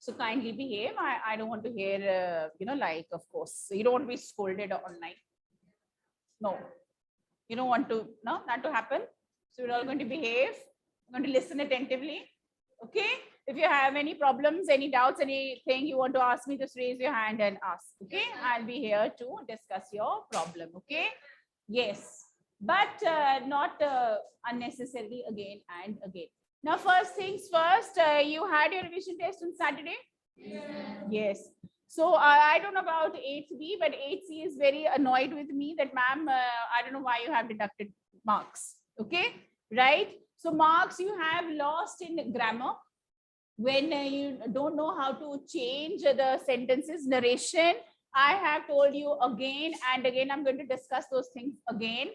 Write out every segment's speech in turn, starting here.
So kindly behave. I don't want to hear, like, of course, you don't want to be scolded online. No, you don't want to, no, that to happen. So we're all going to behave, going to listen attentively. Okay. If you have any problems, any doubts, anything you want to ask me, just raise your hand and ask. Okay. I'll be here to discuss your problem. Okay. Yes. But not unnecessarily again and again. Now, first things first, you had your revision test on Saturday? Yes. So I don't know about 8B, but 8C is very annoyed with me that, ma'am, I don't know why you have deducted marks. Okay. Right. So marks you have lost in grammar when you don't know how to change the sentences, narration. I have told you again and again. I'm going to discuss those things again.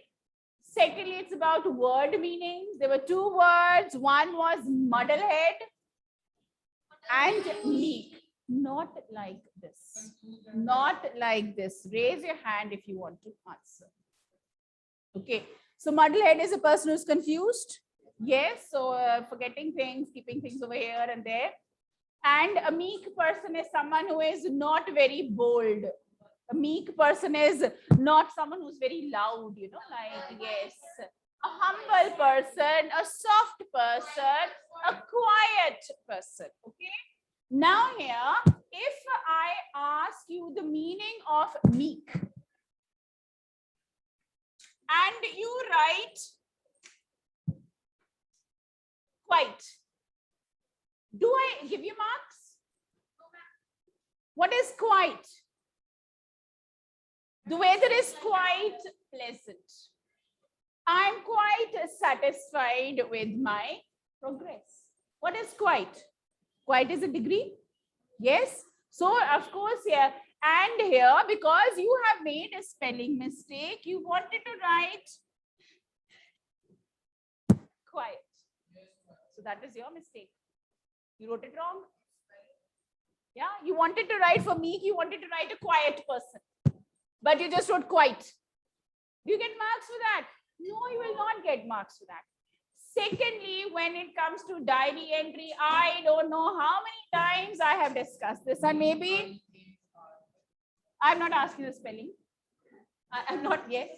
Secondly, it's about word meanings. There were two words. One was muddlehead and meek. Not like this. Not like this. Raise your hand if you want to answer. Okay. So muddlehead is a person who's confused. Yes. So forgetting things, keeping things over here and there. And a meek person is someone who is not very bold. A meek person is not someone who's very loud, like, yes. A humble person, a soft person, a quiet person. Okay. Now here, if I ask you the meaning of meek, and you write quiet, do I give you marks? What is quiet? The weather is quite pleasant. I'm quite satisfied with my progress. What is quite? Quite is a degree. Yes. So, of course, yeah. And here, because you have made a spelling mistake, you wanted to write quiet. So, that is your mistake. You wrote it wrong. Yeah. You wanted to write for meek, you wanted to write a quiet person. But you just wrote quiet. Do you get marks for that? No, you will not get marks for that. Secondly, when it comes to diary entry, I don't know how many times I have discussed this, and maybe I'm not asking the spelling. I'm not, yes.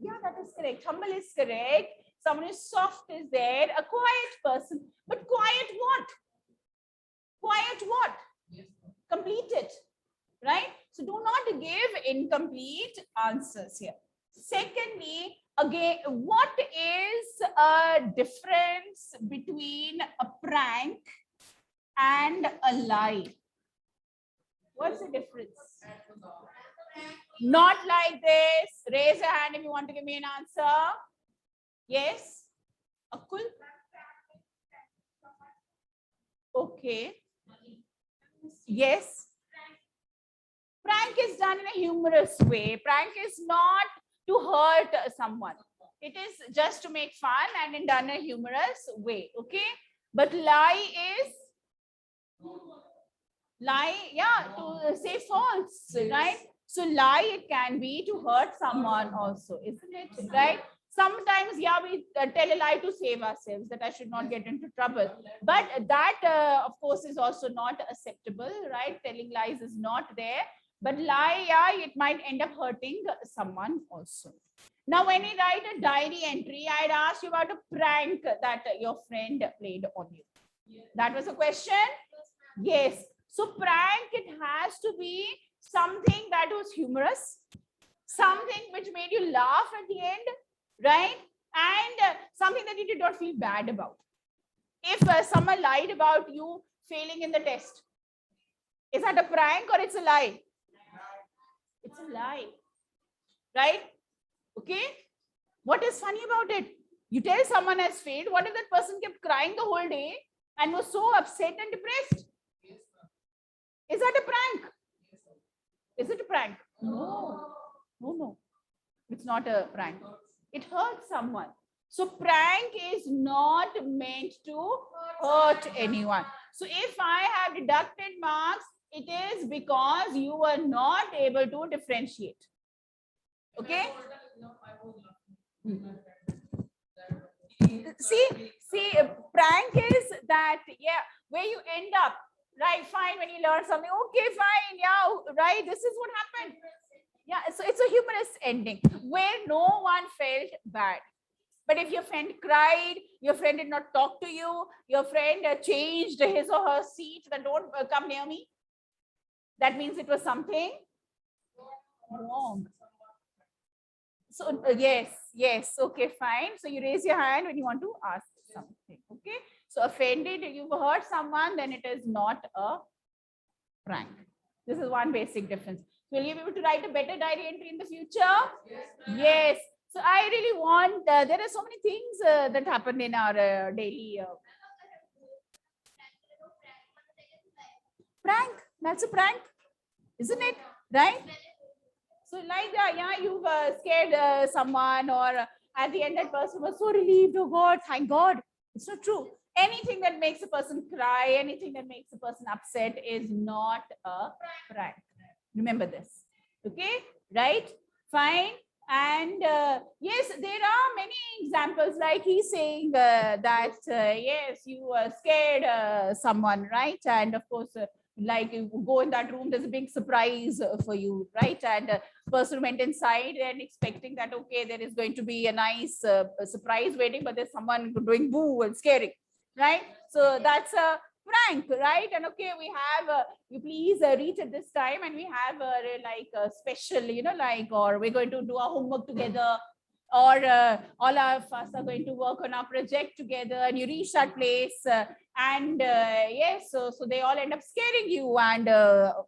Yeah, that is correct. Humble is correct. Someone is soft is there. A quiet person. But quiet what? Quiet what? Complete it. Right? So do not give incomplete answers here. Secondly, again, what is a difference between a prank and a lie? What's the difference? Not like this. Raise your hand if you want to give me an answer. Yes? Akul? Okay. Yes. Prank is done in a humorous way. Prank is not to hurt someone. It is just to make fun and done in a humorous way. Okay. But lie is lie, yeah, to say false, right? So lie it can be to hurt someone also, isn't it? Right? Sometimes, yeah, we tell a lie to save ourselves, that I should not get into trouble. But that, of course, is also not acceptable, right? Telling lies is not there. But lie, yeah, it might end up hurting someone also. Now, when you write a diary entry, I'd ask you about a prank that your friend played on you. That was a question? Yes. So prank, it has to be something that was humorous, something which made you laugh at the end, right? And something that you did not feel bad about. If someone lied about you failing in the test, is that a prank or it's a lie? It's a lie, right? Okay. What is funny about it? You tell someone has failed. What if that person kept crying the whole day and was so upset and depressed? Is that a prank? Is it a prank? No. No. It's not a prank. It hurts someone. So prank is not meant to hurt anyone. So if I have deducted marks, it is because you were not able to differentiate. Okay? See, prank is that, yeah, where you end up, right? Fine, when you learn something, okay, fine, yeah, right, this is what happened. Yeah, so it's a humorous ending where no one felt bad. But if your friend cried, your friend did not talk to you, your friend changed his or her seat, then don't come near me. That means it was something wrong. So yes, okay, fine. So you raise your hand when you want to ask something, okay? So offended, you've hurt someone, then it is not a prank. This is one basic difference. Will you be able to write a better diary entry in the future? Yes. So I really want, there are so many things that happen in our daily prank. That's a prank, isn't it? Right? So like that, yeah, you've scared someone, or at the end that person was so relieved, oh God, thank God. It's not true. Anything that makes a person cry, anything that makes a person upset is not a prank. Remember this. Okay, right? Fine. And yes, there are many examples, like he's saying that yes, you scared someone, right? And of course, like you go in that room, there's a big surprise for you, right? And person went inside and expecting that, okay, there is going to be a nice surprise waiting, but there's someone doing boo and scaring, right? So that's a prank, right? And okay, we have you please reach at this time, and we have like a special, like, or we're going to do our homework together, or all of us are going to work on our project together, and you reach that place, and yes, so they all end up scaring you, and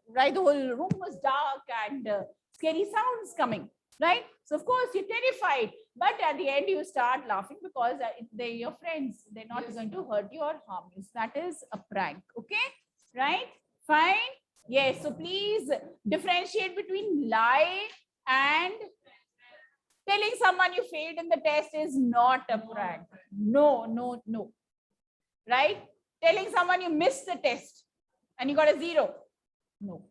right, the whole room was dark, and scary sounds coming, right? So of course you're terrified, but at the end you start laughing because they're your friends. They're not going to hurt you or harm you. So that is a prank. Okay, right? Fine. Yes. So please differentiate between lie and telling someone you failed in the test is not a prank. No. Right? Telling someone you missed the test and you got a 0. No.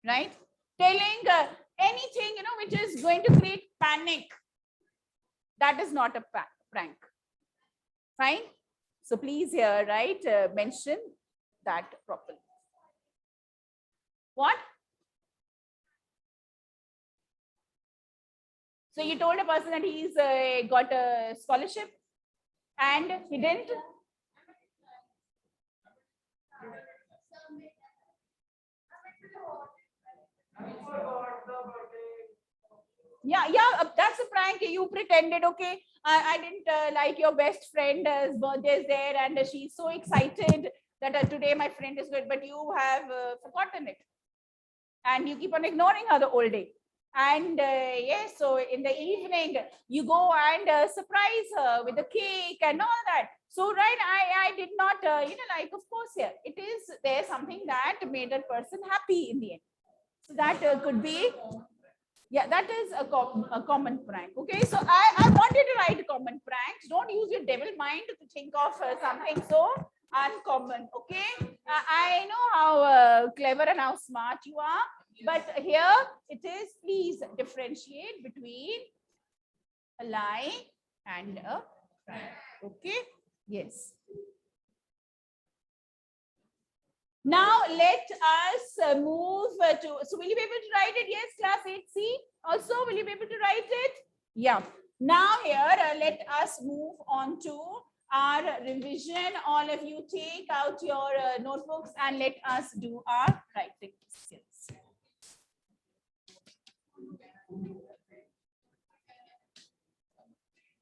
Right? Telling anything, which is going to create panic, that is not a prank. Fine. So please here, right, mention that properly. What? So you told a person that he's got a scholarship and he didn't? Yeah, that's a prank. You pretended, okay, I didn't like your best friend's birthday is there, and she's so excited that today my friend is good, but you have forgotten it. And you keep on ignoring her the whole day. And yes, so in the evening, you go and surprise her with the cake and all that. So, right, I did not, like, of course, yeah, it is there something that made that person happy in the end. So that could be, yeah, that is a common prank. Okay, so I want you to write common pranks. Don't use your devil mind to think of something so uncommon. Okay, I know how clever and how smart you are, but here it is, please differentiate between a lie and a prank. Okay, yes. Now let us move to, so will you be able to write it? Yes, class 8C. Also, will you be able to write it? Yeah. Now here, let us move on to our revision. All of you take out your notebooks and let us do our writing skills.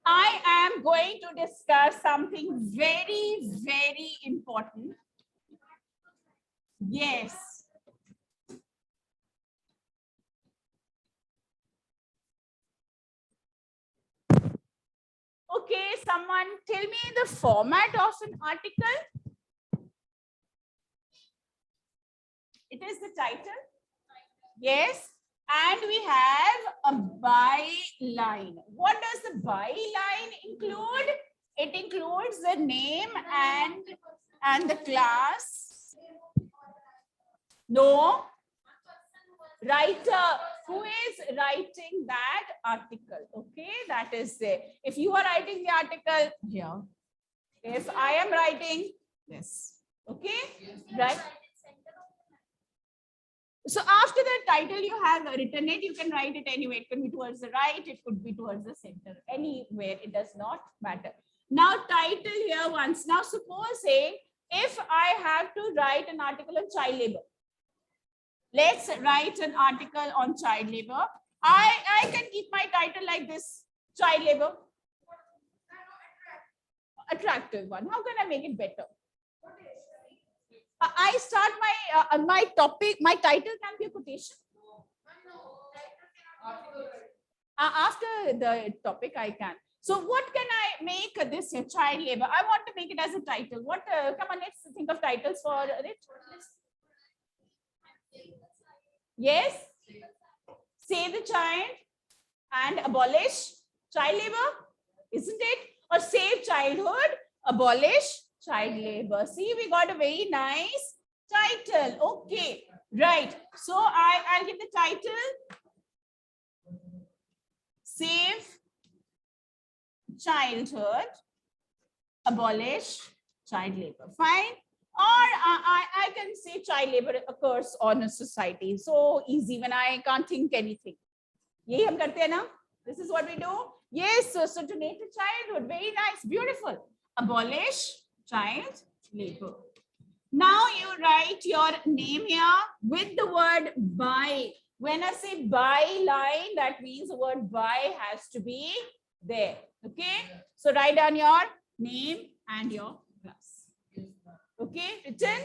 I am going to discuss something very, very important. Yes. Okay, someone tell me the format of an article. It is the title. Yes. And we have a byline. What does the byline include? It includes the name and the class. No. Writer. Who is writing that article? Okay, that is there. If you are writing the article, yeah. If I am writing this, okay, right? So after the title you have written it, you can write it anywhere. It can be towards the right, it could be towards the center, anywhere, it does not matter. Now title here once. Now supposing if I have to write an article on child labor. Let's write an article on child labor. I can keep my title like this, child labor. Attractive one. How can I make it better? I start my topic, my title can be a quotation. After the topic, I can. So what can I make this child labor? I want to make it as a title. What? Come on, let's think of titles for it. Yes. Save the child and abolish child labor, isn't it? Or save childhood, abolish child labor. See, we got a very nice title. Okay, right. So I'll give the title, Save Childhood, Abolish Child Labor. Fine. Or I can say child labor occurs on a society. So easy when I can't think anything. Yehi hum karte hain na? This is what we do. Yes, so to make a childhood, very nice, beautiful. Abolish child labor. Now you write your name here with the word by. When I say by line, that means the word by has to be there. Okay. So write down your name and your class. Okay, written.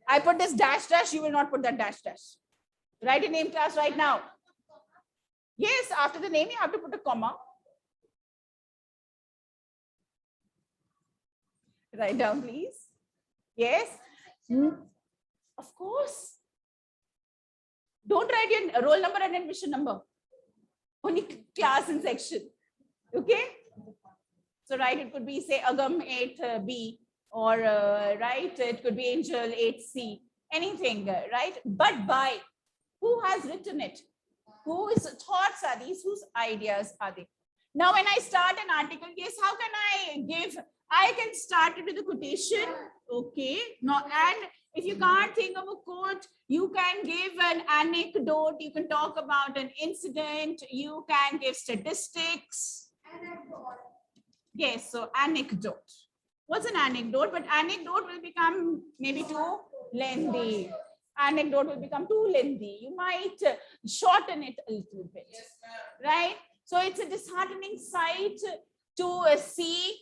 I put this dash dash, you will not put that dash dash. Write a name, class, right now. Yes, after the name, you have to put a comma. Write down, please. Yes. Of course. Don't write your roll number and admission number. Only class and section. Okay. So write, it could be say Agam 8B. Or right, it could be Angel 8C, anything, right? But by who has written it? Whose thoughts are these? Whose ideas are they? Now, when I start an article, yes, how can I give? I can start it with a quotation. Okay. Now, and if you can't think of a quote, you can give an anecdote. You can talk about an incident. You can give statistics. Yes, so anecdote. What's an anecdote? But anecdote will become maybe too lengthy. Anecdote will become too lengthy. You might shorten it a little bit, right? So it's a disheartening sight to see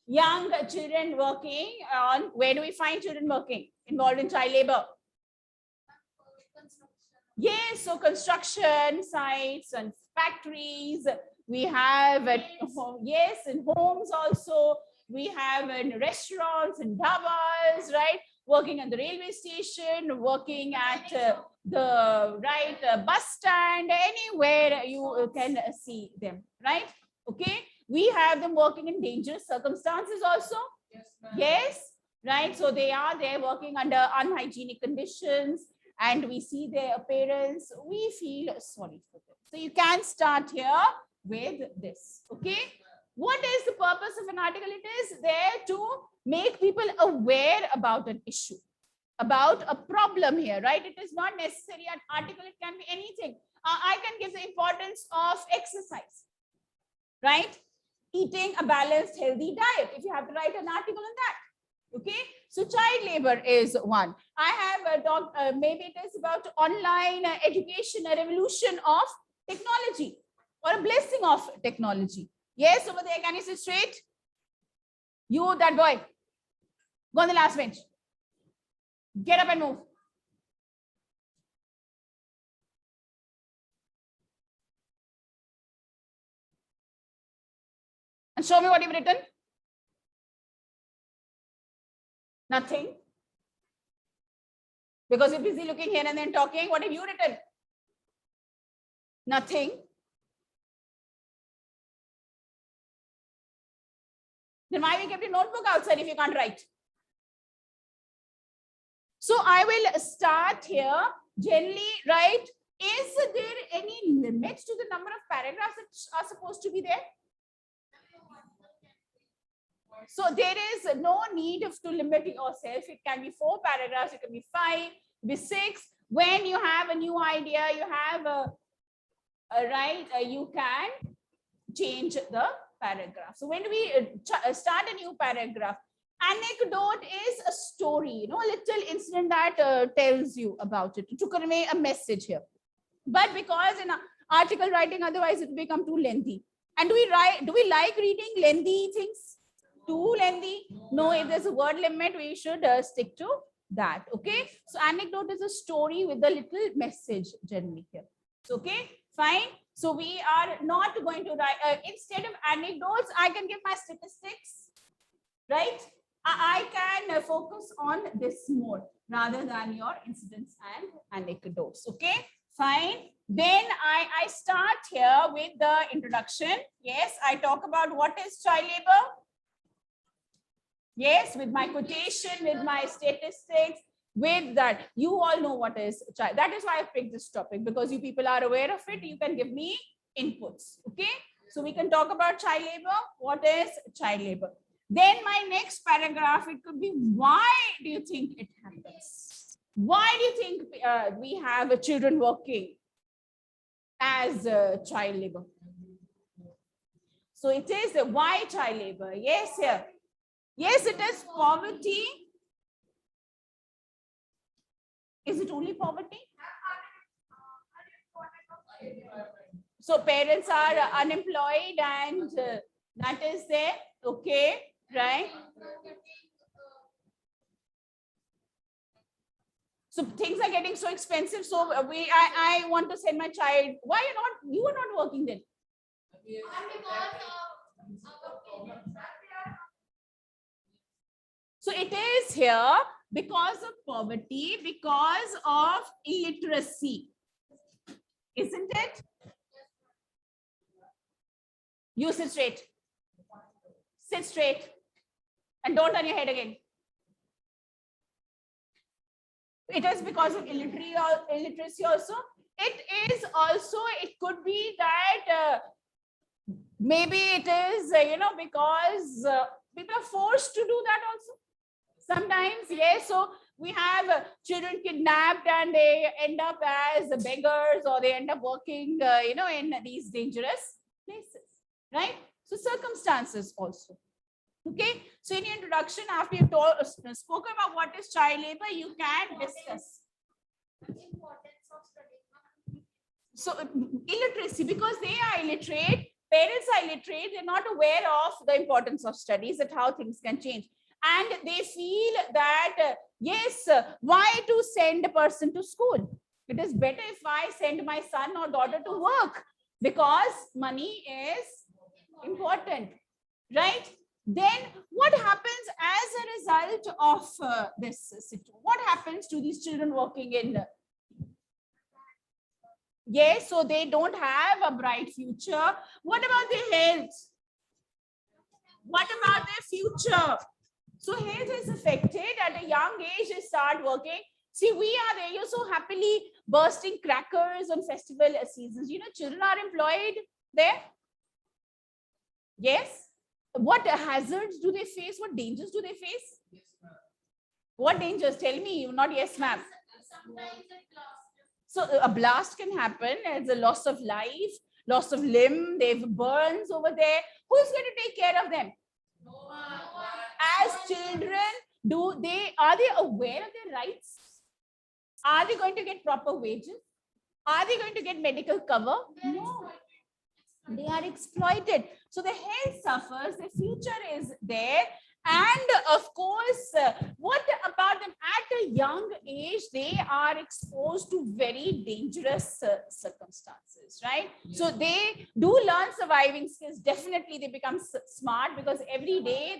young children working on, where do we find children working? Involved in child labor. Yes, so construction sites and factories. We have, yes, in homes also. We have in restaurants and dhabas, right? Working at the railway station, working at the bus stand, anywhere you can see them, right? Okay. We have them working in dangerous circumstances also. Yes, right. So they are there working under unhygienic conditions, and we see their appearance. We feel sorry for them. So you can start here with this. Okay. What is the purpose of an article? It is there to make people aware about an issue, about a problem here, right? It is not necessarily an article. It can be anything. I can give the importance of exercise, right? Eating a balanced, healthy diet. If you have to write an article on that. Okay. So child labor is one. I have a talk, maybe it is about online education, a revolution of technology or a blessing of technology. Yes, over there, can you sit straight? You, that boy, go on the last bench. Get up and move. And show me what you've written. Nothing. Because you're busy looking here and then talking. What have you written? Nothing. Then why we kept a notebook outside if you can't write? So I will start here. Generally, right? Is there any limit to the number of paragraphs that are supposed to be there? So there is no need to limit yourself. It can be 4 paragraphs, it can be 5, be 6. When you have a new idea, you have you can change the paragraph. So when we start a new paragraph, anecdote is a story, a little incident that tells you about it to convey a message here. But because in article writing, otherwise it will become too lengthy. And do we like reading lengthy things? Too lengthy? No, if there's a word limit, we should stick to that. Okay. So anecdote is a story with a little message generally here. So, okay, fine. So we are not going to write, instead of anecdotes, I can give my statistics, right? I can focus on this more rather than your incidents and anecdotes. Okay, fine. Then I start here with the introduction. Yes, I talk about what is child labor. Yes, with my quotation, with my statistics, with that. You all know what is child. That is why I picked this topic, because you people are aware of it. You can give me inputs. Okay, so we can talk about child labor. What is child labor? Then my next paragraph, it could be, why do you think it happens? Why do you think we have children working as child labor? So it is why child labor. Yes, here. Yes, it is poverty. Is it only poverty? So parents are unemployed and that is there. Okay, right? So things are getting so expensive. So I want to send my child. Why you are not working then? So it is here because of poverty, because of illiteracy. Isn't it? You sit straight. Sit straight. And don't turn your head again. It is because of illiteracy also. It is also, it could be that maybe it is, because people are forced to do that also. Sometimes, yes. So we have children kidnapped and they end up as beggars, or they end up working, in these dangerous places, right? So circumstances also. Okay. So in your introduction, after you spoken about what is child labor, you can discuss. So illiteracy, because they are illiterate, parents are illiterate, they're not aware of the importance of studies, that how things can change. And they feel that, yes, why to send a person to school? It is better if I send my son or daughter to work, because money is important, right? Then what happens as a result of this situation? What happens to these children working in? Yes, so they don't have a bright future. What about their health? What about their future? So health is affected at a young age. They start working. See, we are there. You're so happily bursting crackers on festival seasons. Children are employed there. Yes. What hazards do they face? What dangers do they face? Yes, what dangers? Tell me. You're not yes, ma'am. So a blast can happen. There's a loss of life, loss of limb. They have burns over there. Who's going to take care of them? As children, are they aware of their rights? Are they going to get proper wages? Are they going to get medical cover? No. They are exploited. So the health suffers, the future is there. And of course, what about them at a young age? They are exposed to very dangerous circumstances, right? Yes. So they do learn surviving skills. Definitely they become smart, because every day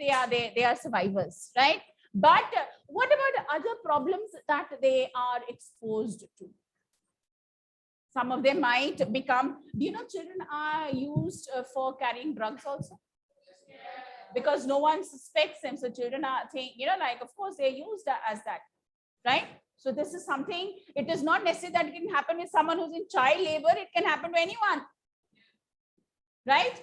they are survivors, right? But what about other problems that they are exposed to? Some of them might become, children are used for carrying drugs also, because no one suspects them. So children are thinking, of course they're used as that, right? So this is something, it is not necessary that it can happen with someone who's in child labor. It can happen to anyone, right?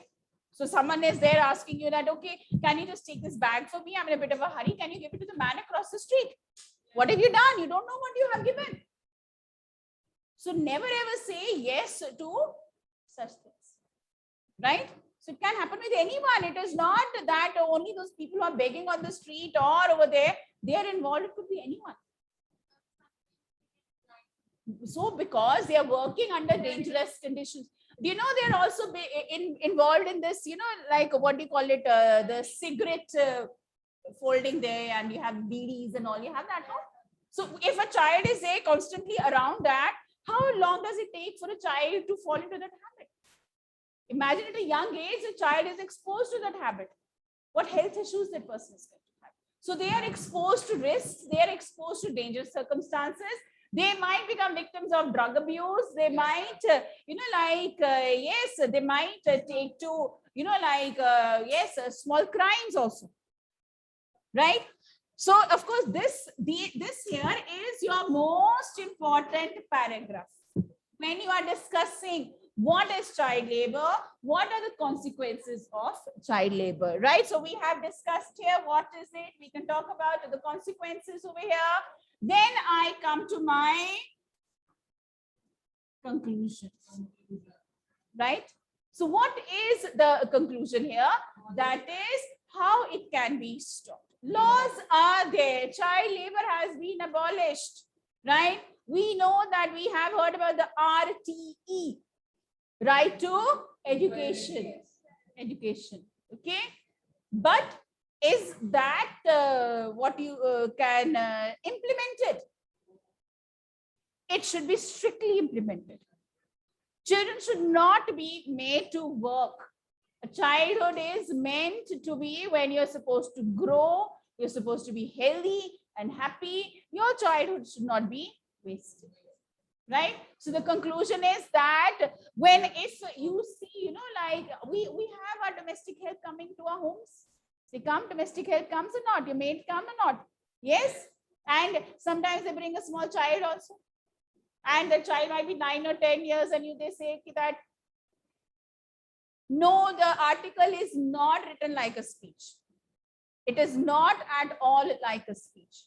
So someone is there asking you that, okay, can you just take this bag for me? I'm in a bit of a hurry. Can you give it to the man across the street? What have you done? You don't know what you have given. So never ever say yes to such things, right? So it can happen with anyone. It is not that only those people who are begging on the street or over there, they are involved. It could be anyone. So because they are working under dangerous conditions. Do you know they're also involved in this, you know, like what do you call it, the cigarette folding there, and you have BDs and all, you have that, no? So if a child is there constantly around that, how long does it take for a child to fall into that habit? Imagine at a young age, a child is exposed to that habit. What health issues that person is going to have. So they are exposed to risks, they are exposed to dangerous circumstances. They might become victims of drug abuse. They might, you know, like, yes, they might take to, you know, like, yes, small crimes also, right? So, of course, this here is your most important paragraph. When you are discussing what is child labor, what are the consequences of child labor, right? So we have discussed here what is it. We can talk about the consequences over here. Then I come to my conclusion, right? So what is the conclusion here? That is how it can be stopped. Laws are there. Child labor has been abolished, right? We know that we have heard about the RTE, right to education. Education, okay? But is that what you can implement it? It should be strictly implemented. Children should not be made to work. A childhood is meant to be when you're supposed to grow, you're supposed to be healthy and happy. Your childhood should not be wasted, right? So the conclusion is that if you see, you know, like we have our domestic help coming to our homes. They come, domestic help comes or not, your maid come or not. Yes. And sometimes they bring a small child also. And the child might be 9 or 10 years, and they say that no, the article is not written like a speech. It is not at all like a speech.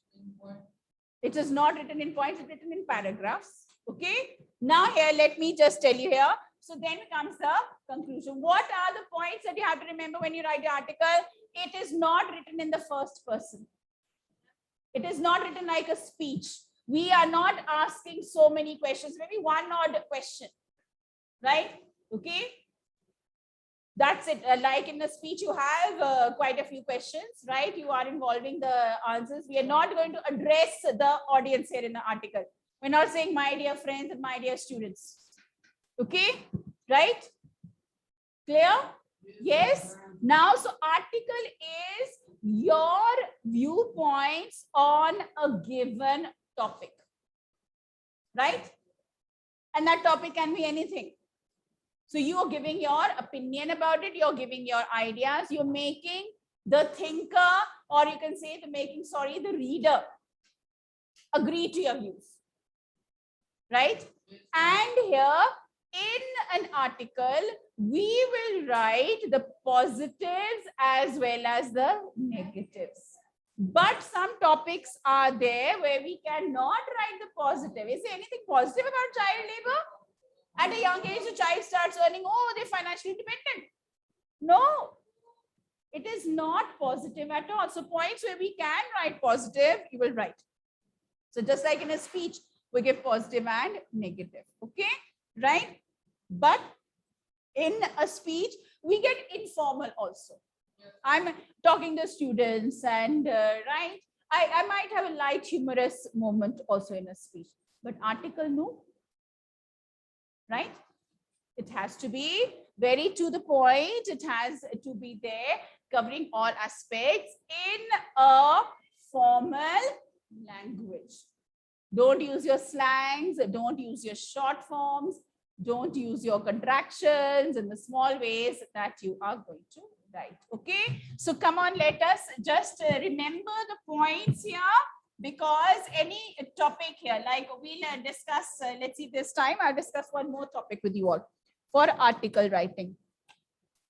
It is not written in points, it's written in paragraphs. Okay. Now here, let me just tell you here. So then comes the conclusion. What are the points that you have to remember when you write the article? It is not written in the first person. It is not written like a speech. We are not asking so many questions, maybe one odd question, right? Okay. That's it. Like in the speech, you have quite a few questions, right? You are involving the answers. We are not going to address the audience here in the article. We're not saying my dear friends and my dear students. Okay, right? Clear? Yes. Now, so article is your viewpoints on a given topic, right? And that topic can be anything. So you are giving your opinion about it, you're giving your ideas, you're making the thinker, or you can say the reader agree to your views, right? And here in an article, we will write the positives as well as the negatives. But some topics are there where we cannot write the positive. Is there anything positive about child labor? At a young age, the child starts earning, oh, they're financially dependent. No, it is not positive at all. So points where we can write positive, you will write. So just like in a speech, we give positive and negative, okay, right? But in a speech, we get informal also. I'm talking to students and, right, I might have a light humorous moment also in a speech, but article, no. Right? It has to be very to the point. It has to be there covering all aspects in a formal language. Don't use your slangs. Don't use your short forms. Don't use your contractions in the small ways that you are going to write. Okay. So come on, let us just remember the points here. Because any topic here, like we'll discuss, let's see this time, I'll discuss one more topic with you all for article writing.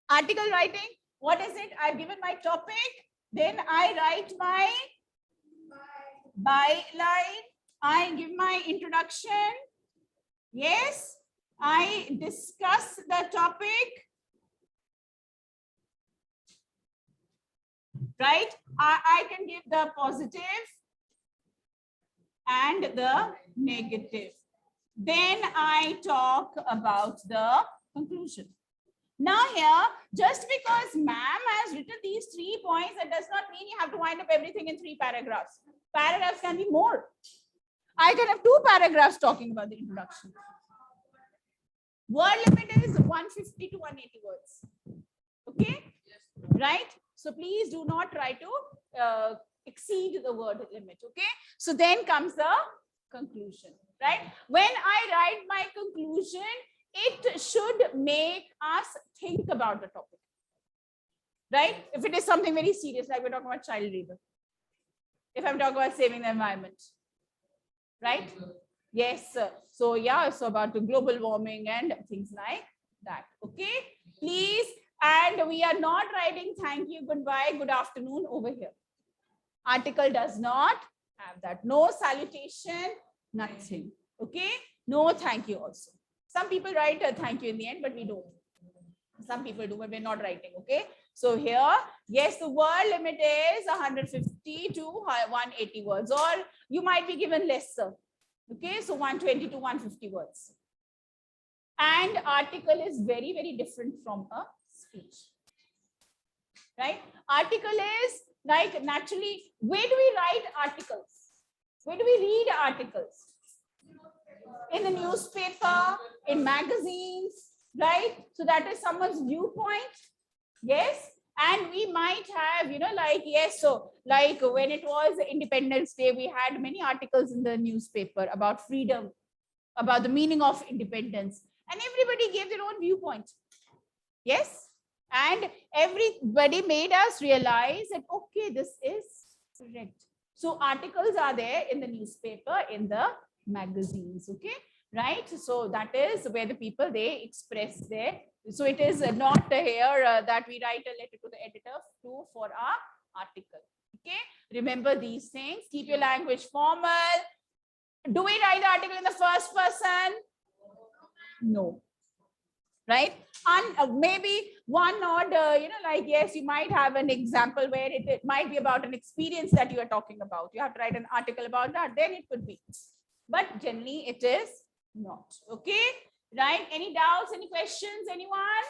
Article writing, what is it? I've given my topic, then I write my byline, I give my introduction, yes, I discuss the topic, right? I can give the positive and the negative. Then I talk about the conclusion. Now here, just because ma'am has written these 3 points, that does not mean you have to wind up everything in 3 paragraphs. Paragraphs can be more. I can have 2 paragraphs talking about the introduction. Word limit is 150 to 180 words. Okay? Right? So please do not try to exceed the word limit. Okay? So then comes the conclusion. Right? When I write my conclusion, it should make us think about the topic. Right? If it is something very serious, like we're talking about child labor. If I'm talking about saving the environment. Right? Yes. So yeah, so about the global warming and things like that. Okay? Please. And we are not writing thank you, goodbye, good afternoon over here. Article does not have that. No salutation, nothing. Okay? No thank you also. Some people write a thank you in the end, but we don't. Some people do, but we're not writing. Okay? So here, yes, the word limit is 150 to 180 words, or you might be given lesser. Okay? So 120 to 150 words. And article is very, very different from a speech. Right? Article is like naturally, where do we write articles? Where do we read articles? In the newspaper, in magazines, right? So that is someone's viewpoint. Yes. And we might have, like, yes, so like when it was Independence Day, we had many articles in the newspaper about freedom, about the meaning of independence. And everybody gave their own viewpoint. Yes. And everybody made us realize that, okay, this is correct. So articles are there in the newspaper, in the magazines. Okay. Right. So that is where the people, they express their. So it is not here that we write a letter to the editor for our article. Okay. Remember these things. Keep your language formal. Do we write the article in the first person? No. Right? And maybe one odd, like, yes, you might have an example where it might be about an experience that you are talking about. You have to write an article about that, then it could be. But generally, it is not. Okay? Right? Any doubts, any questions, anyone?